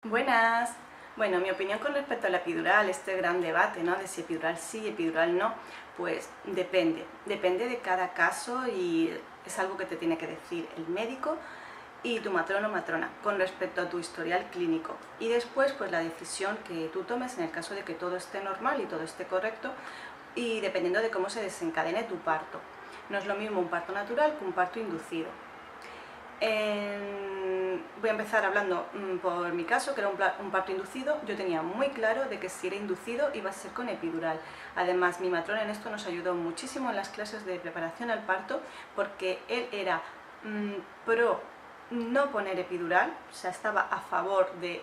Buenas. Bueno, mi opinión con respecto a la epidural, este gran debate, ¿no? De si epidural sí, epidural no, pues depende de cada caso y es algo que te tiene que decir el médico y tu matrono o matrona con respecto a tu historial clínico. Y después, pues la decisión que tú tomes en el caso de que todo esté normal y todo esté correcto y dependiendo de cómo se desencadene tu parto. No es lo mismo un parto natural que un parto inducido. Voy a empezar hablando por mi caso, que era un parto inducido. Yo tenía muy claro de que si era inducido iba a ser con epidural. Además, mi matrona en esto nos ayudó muchísimo en las clases de preparación al parto, porque él era pro no poner epidural, o sea, estaba a favor de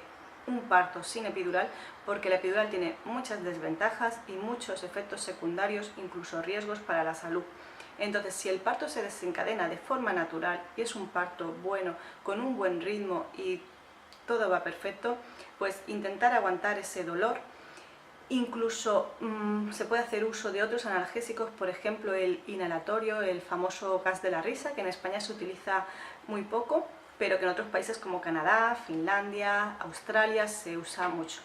un parto sin epidural, porque la epidural tiene muchas desventajas y muchos efectos secundarios, incluso riesgos para la salud. Entonces, si el parto se desencadena de forma natural y es un parto bueno, con un buen ritmo y todo va perfecto, pues intentar aguantar ese dolor. Incluso se puede hacer uso de otros analgésicos, por ejemplo el inhalatorio, el famoso gas de la risa, que en España se utiliza muy poco, pero que en otros países como Canadá, Finlandia, Australia se usa mucho.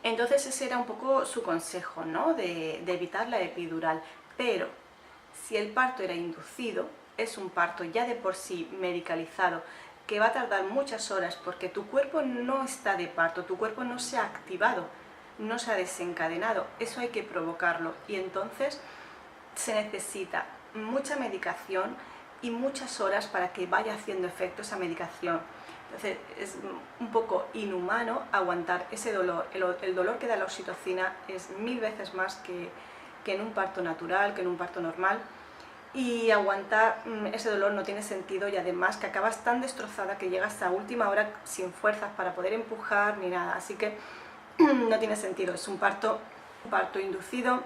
Entonces ese era un poco su consejo, ¿no? de evitar la epidural. Pero si el parto era inducido, es un parto ya de por sí medicalizado, que va a tardar muchas horas porque tu cuerpo no está de parto, tu cuerpo no se ha activado, no se ha desencadenado, eso hay que provocarlo y entonces se necesita mucha medicación y muchas horas para que vaya haciendo efecto esa medicación. Entonces es un poco inhumano aguantar ese dolor. El dolor que da la oxitocina es 1000 veces más que en un parto natural, que en un parto normal, y aguantar ese dolor no tiene sentido y además que acabas tan destrozada que llegas a última hora sin fuerzas para poder empujar ni nada, así que no tiene sentido. Es un parto inducido,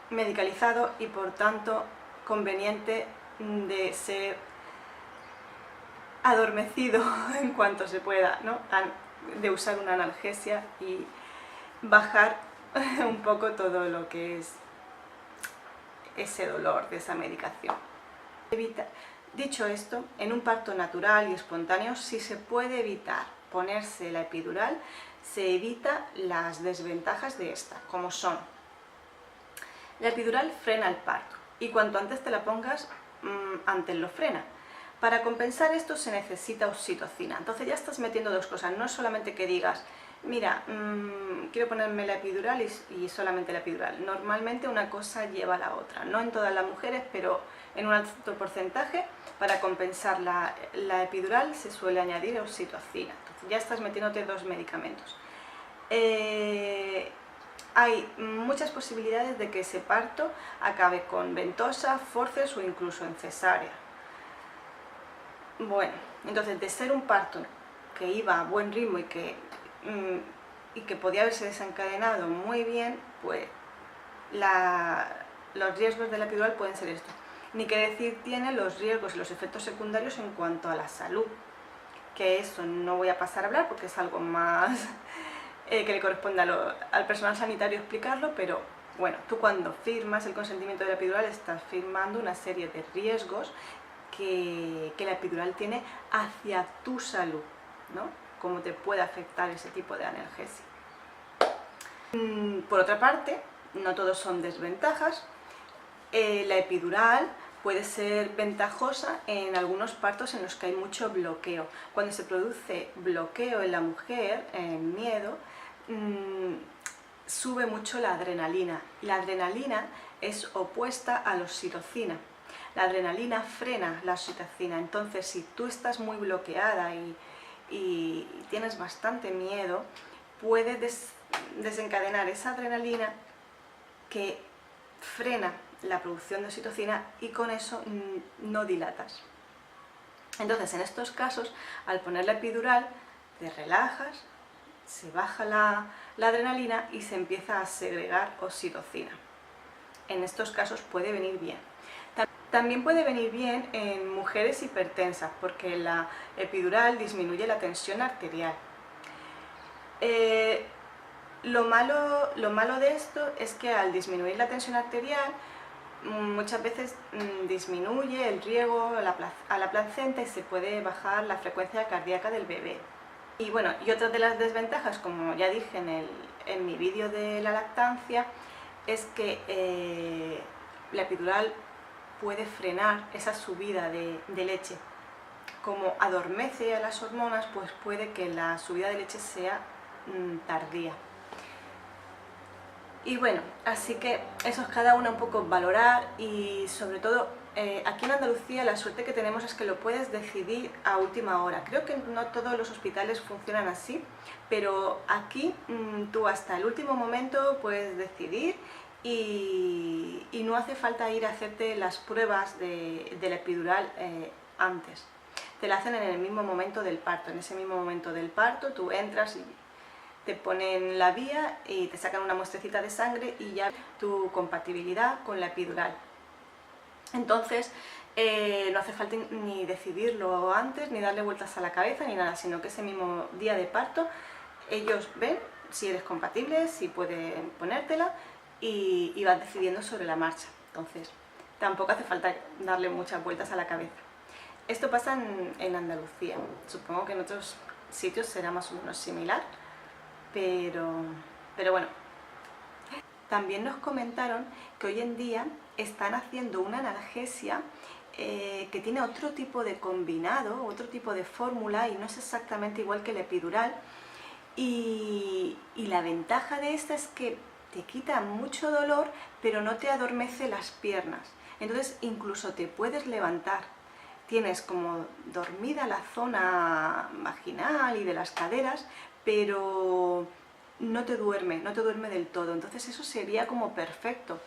medicalizado y por tanto conveniente de ser adormecido en cuanto se pueda, ¿no? De usar una analgesia y bajar un poco todo lo que es ese dolor de esa medicación. Dicho esto, en un parto natural y espontáneo, si se puede evitar ponerse la epidural, se evita las desventajas de esta, como son: la epidural frena el parto y cuanto antes te la pongas, antes lo frena. Para compensar esto se necesita oxitocina. Entonces ya estás metiendo dos cosas, no es solamente que digas, mira, quiero ponerme la epidural y solamente la epidural. Normalmente una cosa lleva a la otra, no en todas las mujeres, pero en un alto porcentaje. Para compensar la epidural se suele añadir oxitocina. Entonces ya estás metiéndote dos medicamentos. Hay muchas posibilidades de que ese parto acabe con ventosa, forceps o incluso en cesárea. Bueno, entonces de ser un parto que iba a buen ritmo y que podía haberse desencadenado muy bien, pues los riesgos de la epidural pueden ser estos. Ni que decir tiene los riesgos y los efectos secundarios en cuanto a la salud, que eso no voy a pasar a hablar porque es algo más que le corresponde al personal sanitario explicarlo, pero bueno, tú cuando firmas el consentimiento de la epidural estás firmando una serie de riesgos que la epidural tiene hacia tu salud, ¿no? Cómo te puede afectar ese tipo de analgesia. Por otra parte, no todos son desventajas. La epidural puede ser ventajosa en algunos partos en los que hay mucho bloqueo. Cuando se produce bloqueo en la mujer, en miedo, sube mucho la adrenalina. La adrenalina es opuesta a la oxitocina. La adrenalina frena la oxitocina, entonces si tú estás muy bloqueada y tienes bastante miedo, puedes desencadenar esa adrenalina que frena la producción de oxitocina y con eso no dilatas. Entonces en estos casos, al poner la epidural, te relajas, se baja la adrenalina y se empieza a segregar oxitocina. En estos casos puede venir bien. También puede venir bien en mujeres hipertensas, porque la epidural disminuye la tensión arterial. Lo malo de esto es que al disminuir la tensión arterial, muchas veces disminuye el riego a la placenta y se puede bajar la frecuencia cardíaca del bebé. Y bueno, y otra de las desventajas, como ya dije en mi vídeo de la lactancia, es que la epidural puede frenar esa subida de leche. Como adormece a las hormonas, pues puede que la subida de leche sea tardía. Y bueno, así que eso es cada una un poco valorar, y sobre todo aquí en Andalucía la suerte que tenemos es que lo puedes decidir a última hora. Creo que no todos los hospitales funcionan así, pero aquí tú hasta el último momento puedes decidir, y no hace falta ir a hacerte las pruebas de la epidural antes. Te la hacen en el mismo momento del parto. En ese mismo momento del parto tú entras y te ponen la vía y te sacan una muestrecita de sangre y ya tu compatibilidad con la epidural. Entonces no hace falta ni decidirlo antes, ni darle vueltas a la cabeza, ni nada, sino que ese mismo día de parto ellos ven si eres compatible, si pueden ponértela, y vas decidiendo sobre la marcha. Entonces tampoco hace falta darle muchas vueltas a la cabeza. Esto pasa en Andalucía, supongo que en otros sitios será más o menos similar, pero bueno. También nos comentaron que hoy en día están haciendo una analgesia que tiene otro tipo de combinado, otro tipo de fórmula, y no es exactamente igual que la epidural, y la ventaja de esta es que te quita mucho dolor, pero no te adormece las piernas. Entonces incluso te puedes levantar. Tienes como dormida la zona vaginal y de las caderas, pero no te duerme del todo. Entonces eso sería como perfecto.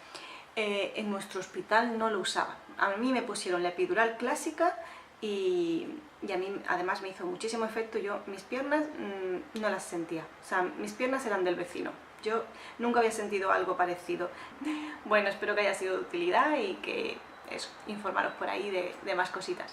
En nuestro hospital no lo usaban. A mí me pusieron la epidural clásica y a mí además me hizo muchísimo efecto. Yo mis piernas no las sentía, o sea, mis piernas eran del vecino. Yo nunca había sentido algo parecido. Bueno, espero que haya sido de utilidad y que eso, informaros por ahí de más cositas.